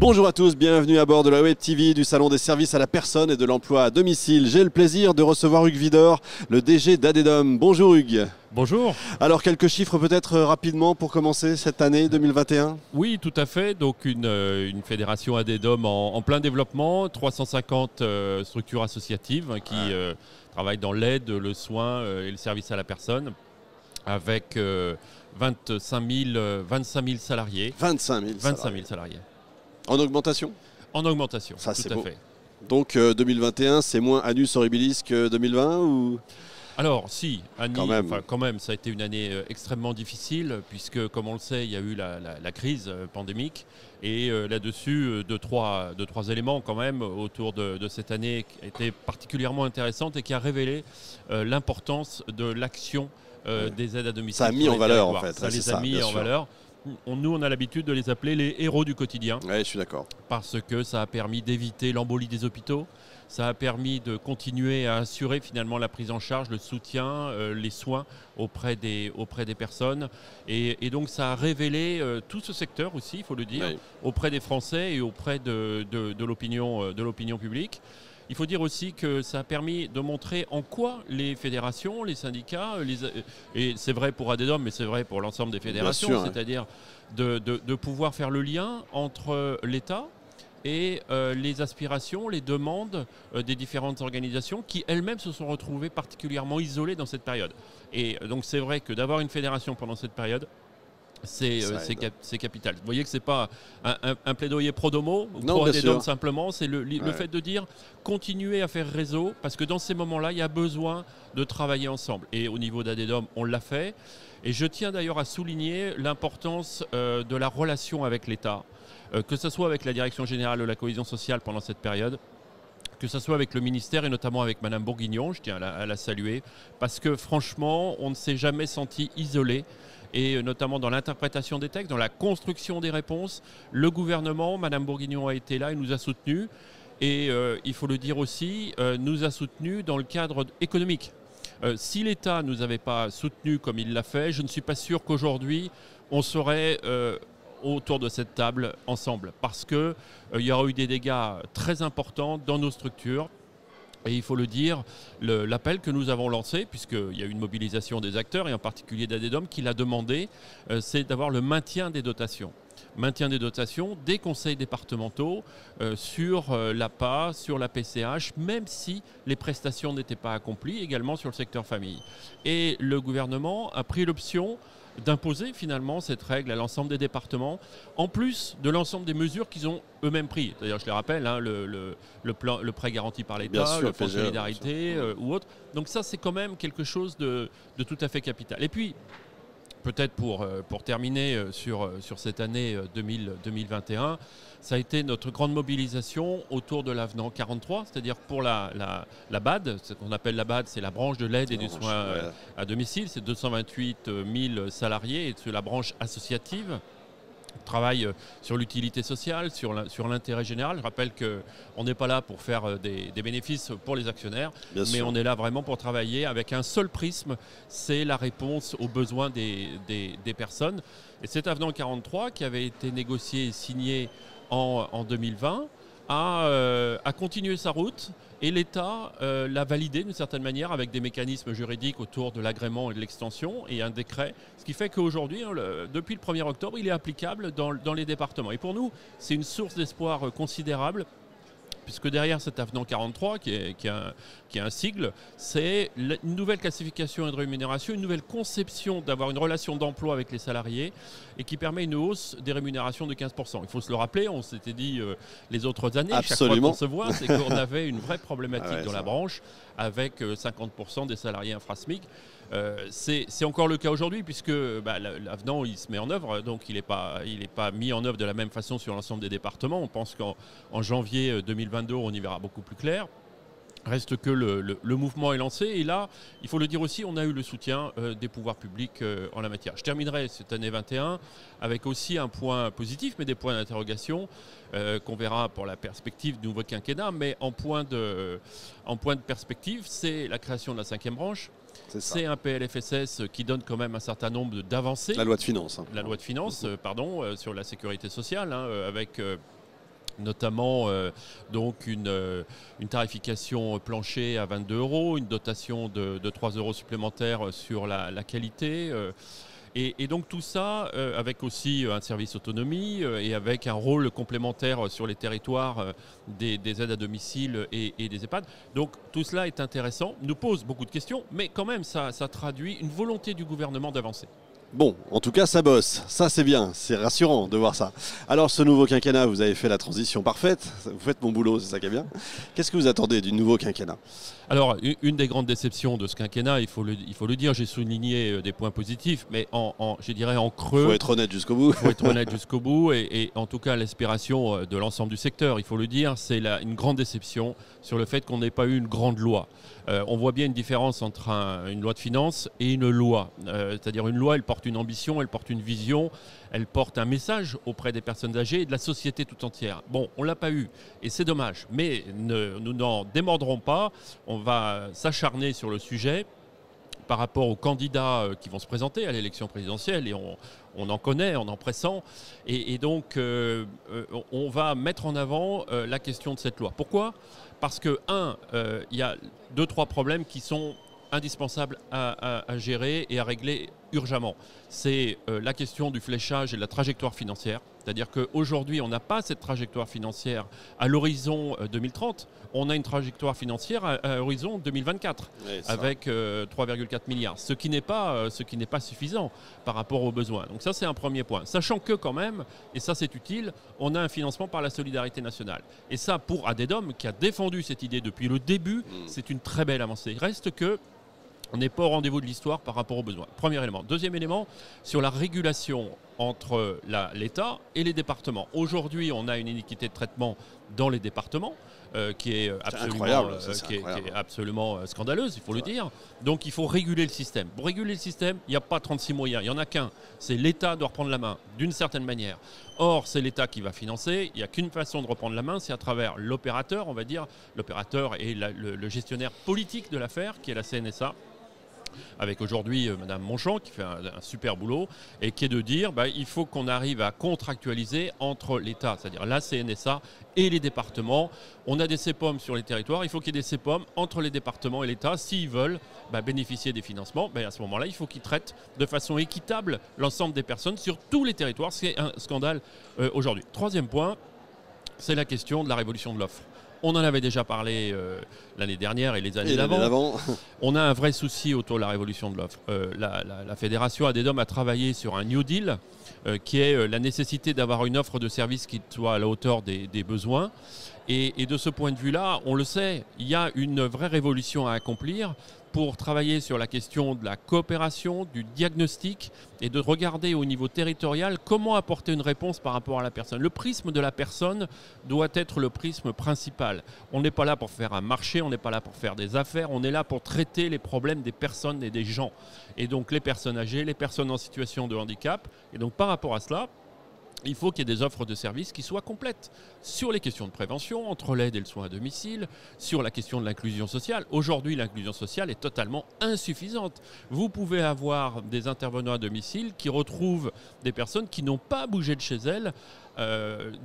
Bonjour à tous, bienvenue à bord de la Web TV du Salon des services à la personne et de l'emploi à domicile. J'ai le plaisir de recevoir Hugues Widor, le DG d'Adedom. Bonjour Hugues. Bonjour. Alors quelques chiffres peut-être rapidement pour commencer cette année 2021 ? Oui, tout à fait. Donc une fédération Adedom en plein développement, 350 structures associatives qui travaillent dans l'aide, le soin et le service à la personne, avec 25 000 salariés. 25 000 salariés. En augmentation ? En augmentation, ça, tout c'est à beau. fait. Donc 2021, c'est moins annus horribilis que 2020 ou... Alors si, Annie, quand même. Ça a été une année extrêmement difficile puisque, comme on le sait, il y a eu la crise pandémique et là-dessus, deux, trois éléments quand même autour de cette année qui étaient particulièrement intéressantes et qui a révélé l'importance de l'action des aides à domicile. Ça a mis en valeur en fait. Ça les a mis en valeur. Nous, on a l'habitude de les appeler les héros du quotidien. Oui, je suis d'accord. Parce que ça a permis d'éviter l'embolie des hôpitaux. Ça a permis de continuer à assurer finalement la prise en charge, le soutien, les soins auprès des personnes. Et donc ça a révélé tout ce secteur aussi, il faut le dire, auprès des Français et auprès de l'opinion publique. Il faut dire aussi que ça a permis de montrer en quoi les fédérations, les syndicats, et c'est vrai pour Adedom, mais c'est vrai pour l'ensemble des fédérations, c'est-à-dire de pouvoir faire le lien entre l'État et les aspirations, les demandes des différentes organisations qui elles-mêmes se sont retrouvées particulièrement isolées dans cette période. Et donc c'est vrai que d'avoir une fédération pendant cette période, c'est capital. Vous voyez que ce n'est pas un plaidoyer pro domo ou pro Adedom simplement, c'est le fait de dire continuer à faire réseau parce que dans ces moments-là, il y a besoin de travailler ensemble. Et au niveau d'Adedom, on l'a fait. Et je tiens d'ailleurs à souligner l'importance de la relation avec l'État, que ce soit avec la Direction générale de la cohésion sociale pendant cette période, que ce soit avec le ministère et notamment avec Madame Bourguignon, je tiens à la saluer, parce que franchement, on ne s'est jamais senti isolé. Et notamment dans l'interprétation des textes, dans la construction des réponses. Le gouvernement, Madame Bourguignon a été là, elle nous a soutenus. Et il faut le dire aussi, nous a soutenus dans le cadre économique. Si l'État ne nous avait pas soutenus comme il l'a fait, je ne suis pas sûr qu'aujourd'hui, on serait autour de cette table ensemble. Parce qu'il y aura eu des dégâts très importants dans nos structures. Et il faut le dire, l'appel que nous avons lancé, puisqu'il y a eu une mobilisation des acteurs, et en particulier d'Adedom, qui l'a demandé, c'est d'avoir le maintien des dotations. Maintien des dotations des conseils départementaux sur l'APA, sur la PCH, même si les prestations n'étaient pas accomplies, également sur le secteur famille. Et le gouvernement a pris l'option d'imposer finalement cette règle à l'ensemble des départements, en plus de l'ensemble des mesures qu'ils ont eux-mêmes pris. D'ailleurs, je les rappelle, hein, le prêt garanti par l'État, le fonds de solidarité ou autre. Donc ça, c'est quand même quelque chose de tout à fait capital. Et puis, peut-être pour terminer sur cette année 2021, ça a été notre grande mobilisation autour de l'avenant 43, c'est-à-dire pour la BAD, ce qu'on appelle la BAD, c'est la branche de l'aide et du soin à domicile, c'est 228 000 salariés et c'est la branche associative. On travaille sur l'utilité sociale, sur l'intérêt général. Je rappelle qu'on n'est pas là pour faire des bénéfices pour les actionnaires, mais on est là vraiment pour travailler avec un seul prisme, c'est la réponse aux besoins des personnes. Et cet avenant 43 qui avait été négocié et signé en 2020 a continué sa route et l'État l'a validé d'une certaine manière avec des mécanismes juridiques autour de l'agrément et de l'extension et un décret. Ce qui fait qu'aujourd'hui, depuis le 1er octobre, il est applicable dans les départements. Et pour nous, c'est une source d'espoir considérable puisque derrière cet avenant 43, qui est un sigle, c'est une nouvelle classification et de rémunération, une nouvelle conception d'avoir une relation d'emploi avec les salariés et qui permet une hausse des rémunérations de 15%. Il faut se le rappeler, on s'était dit les autres années, chaque fois qu'on se voit, c'est qu'on avait une vraie problématique dans la branche avec 50% des salariés infra-SMIC. C'est encore le cas aujourd'hui puisque l'avenant il se met en œuvre, donc il n'est pas mis en œuvre de la même façon sur l'ensemble des départements. On pense qu'en janvier 2022, on y verra beaucoup plus clair. Reste que le mouvement est lancé et là, il faut le dire aussi, on a eu le soutien des pouvoirs publics en la matière. Je terminerai cette année 21 avec aussi un point positif, mais des points d'interrogation qu'on verra pour la perspective du nouveau quinquennat. Mais en point de perspective, c'est la création de la 5e branche. C'est un PLFSS qui donne quand même un certain nombre d'avancées. La loi de finances. La loi de finances, sur la sécurité sociale, avec notamment donc une tarification plancher à 22 €, une dotation de 3 € supplémentaires sur la qualité. Et donc tout ça, avec aussi un service autonomie et avec un rôle complémentaire sur les territoires des aides à domicile et des EHPAD. Donc tout cela est intéressant, nous pose beaucoup de questions, mais quand même ça traduit une volonté du gouvernement d'avancer. Bon, en tout cas, ça bosse. Ça, c'est bien. C'est rassurant de voir ça. Alors, ce nouveau quinquennat, vous avez fait la transition parfaite. Vous faites mon boulot, c'est ça qui est bien. Qu'est-ce que vous attendez du nouveau quinquennat? Alors, une des grandes déceptions de ce quinquennat, il faut le dire, j'ai souligné des points positifs, mais je dirais en creux. Il faut être honnête jusqu'au bout. Il faut être honnête jusqu'au bout. Et en tout cas, l'aspiration de l'ensemble du secteur, il faut le dire, c'est une grande déception sur le fait qu'on n'ait pas eu une grande loi. On voit bien une différence entre une loi de finances et une loi. C'est-à-dire une loi, elle porte une ambition, elle porte une vision, elle porte un message auprès des personnes âgées et de la société tout entière. Bon, on ne l'a pas eu et c'est dommage, mais nous n'en démordrons pas. On va s'acharner sur le sujet par rapport aux candidats qui vont se présenter à l'élection présidentielle et on en connaît, on en pressent. Et donc, on va mettre en avant la question de cette loi. Pourquoi ? Parce que, il y a 2-3 problèmes qui sont indispensables à gérer et à régler urgemment. C'est la question du fléchage et de la trajectoire financière. C'est-à-dire qu'aujourd'hui, on n'a pas cette trajectoire financière à l'horizon 2030. On a une trajectoire financière à l'horizon 2024 avec 3,4 milliards, ce qui n'est pas suffisant par rapport aux besoins. Donc ça, c'est un premier point. Sachant que quand même, et ça c'est utile, on a un financement par la solidarité nationale. Et ça, pour ADEDOM, qui a défendu cette idée depuis le début, c'est une très belle avancée. Il reste que on n'est pas au rendez-vous de l'histoire par rapport aux besoins. Premier élément. Deuxième élément, sur la régulation entre l'État et les départements. Aujourd'hui, on a une iniquité de traitement dans les départements qui est absolument scandaleuse, il faut le dire. Donc il faut réguler le système. Pour réguler le système, il n'y a pas 36 moyens, il n'y en a qu'un. C'est l'État doit reprendre la main, d'une certaine manière. Or, c'est l'État qui va financer. Il n'y a qu'une façon de reprendre la main, c'est à travers l'opérateur, on va dire. L'opérateur est le gestionnaire politique de l'affaire, qui est la CNSA. Avec aujourd'hui Madame Monchamp qui fait un super boulot et qui est de dire il faut qu'on arrive à contractualiser entre l'État, c'est-à-dire la CNSA et les départements. On a des CPOM sur les territoires, il faut qu'il y ait des CPOM entre les départements et l'État s'ils veulent bénéficier des financements. À ce moment-là, il faut qu'ils traitent de façon équitable l'ensemble des personnes sur tous les territoires. C'est un scandale aujourd'hui. Troisième point, c'est la question de la révolution de l'offre. On en avait déjà parlé l'année dernière et les années d'avant. On a un vrai souci autour de la révolution de l'offre. La fédération ADEDOM a travaillé sur un New Deal qui est la nécessité d'avoir une offre de service qui soit à la hauteur des besoins. Et de ce point de vue-là, on le sait, il y a une vraie révolution à accomplir pour travailler sur la question de la coopération, du diagnostic et de regarder au niveau territorial comment apporter une réponse par rapport à la personne. Le prisme de la personne doit être le prisme principal. On n'est pas là pour faire un marché, on n'est pas là pour faire des affaires, on est là pour traiter les problèmes des personnes et des gens. Et donc les personnes âgées, les personnes en situation de handicap. Et donc par rapport à cela, il faut qu'il y ait des offres de services qui soient complètes sur les questions de prévention, entre l'aide et le soin à domicile, sur la question de l'inclusion sociale. Aujourd'hui, l'inclusion sociale est totalement insuffisante. Vous pouvez avoir des intervenants à domicile qui retrouvent des personnes qui n'ont pas bougé de chez elles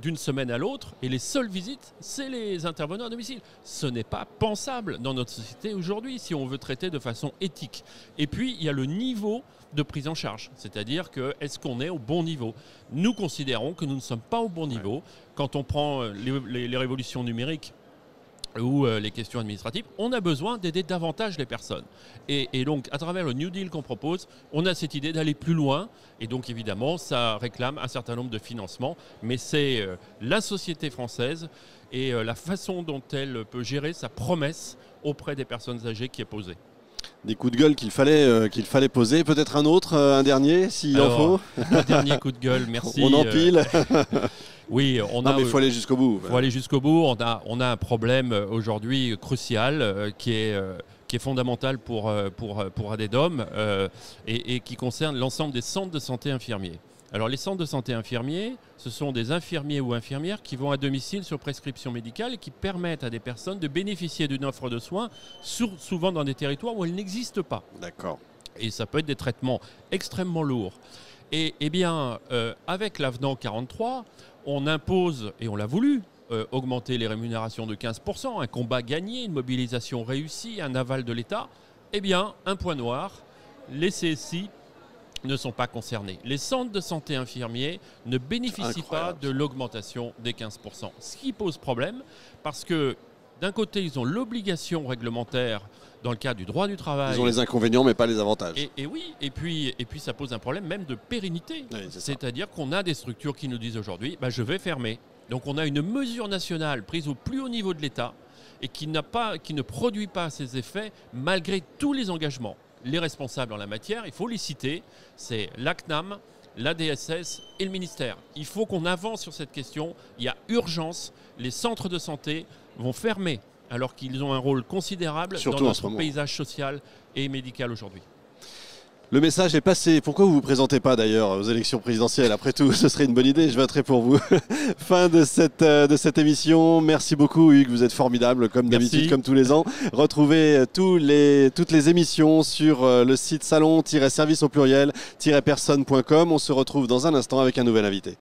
d'une semaine à l'autre et les seules visites, c'est les intervenants à domicile. Ce n'est pas pensable dans notre société aujourd'hui si on veut traiter de façon éthique. Et puis, il y a le niveau de prise en charge, c'est-à-dire que est-ce qu'on est au bon niveau? Nous considérons que nous ne sommes pas au bon niveau. Quand on prend les révolutions numériques ou les questions administratives, on a besoin d'aider davantage les personnes. Et donc, à travers le New Deal qu'on propose, on a cette idée d'aller plus loin. Et donc, évidemment, ça réclame un certain nombre de financements. Mais c'est la société française et la façon dont elle peut gérer sa promesse auprès des personnes âgées qui est posée. Des coups de gueule qu'il fallait poser. Peut-être un autre, un dernier, s'il en faut. Un dernier coup de gueule, merci. On empile. Oui, mais il faut aller jusqu'au bout. Il faut aller jusqu'au bout. On a un problème aujourd'hui crucial qui est fondamental pour ADEDOM et qui concerne l'ensemble des centres de santé infirmiers. Alors les centres de santé infirmiers, ce sont des infirmiers ou infirmières qui vont à domicile sur prescription médicale et qui permettent à des personnes de bénéficier d'une offre de soins, souvent dans des territoires où elle n'existe pas. D'accord. Et ça peut être des traitements extrêmement lourds. Et bien, avec l'avenant 43, on impose, et on l'a voulu, augmenter les rémunérations de 15%, un combat gagné, une mobilisation réussie, un aval de l'État. Eh bien, un point noir, les CSI ne sont pas concernés. Les centres de santé infirmiers ne bénéficient pas de l'augmentation des 15%. Ce qui pose problème parce que d'un côté, ils ont l'obligation réglementaire dans le cadre du droit du travail. Ils ont les inconvénients mais pas les avantages. Et oui, et puis ça pose un problème même de pérennité. Oui, c'est-à-dire qu'on a des structures qui nous disent aujourd'hui, je vais fermer. Donc on a une mesure nationale prise au plus haut niveau de l'État et qui ne produit pas ses effets malgré tous les engagements. Les responsables en la matière, il faut les citer, c'est l'ACNAM, l'ADSS et le ministère. Il faut qu'on avance sur cette question. Il y a urgence. Les centres de santé vont fermer alors qu'ils ont un rôle considérable surtout dans notre paysage social et médical aujourd'hui. Le message est passé. Pourquoi vous ne vous présentez pas d'ailleurs aux élections présidentielles? Après tout, ce serait une bonne idée, je voterai pour vous. Fin de cette émission. Merci beaucoup Hugues, vous êtes formidable comme d'habitude, comme tous les ans. Retrouvez toutes les émissions sur le site salon-service au pluriel-personne.com. On se retrouve dans un instant avec un nouvel invité.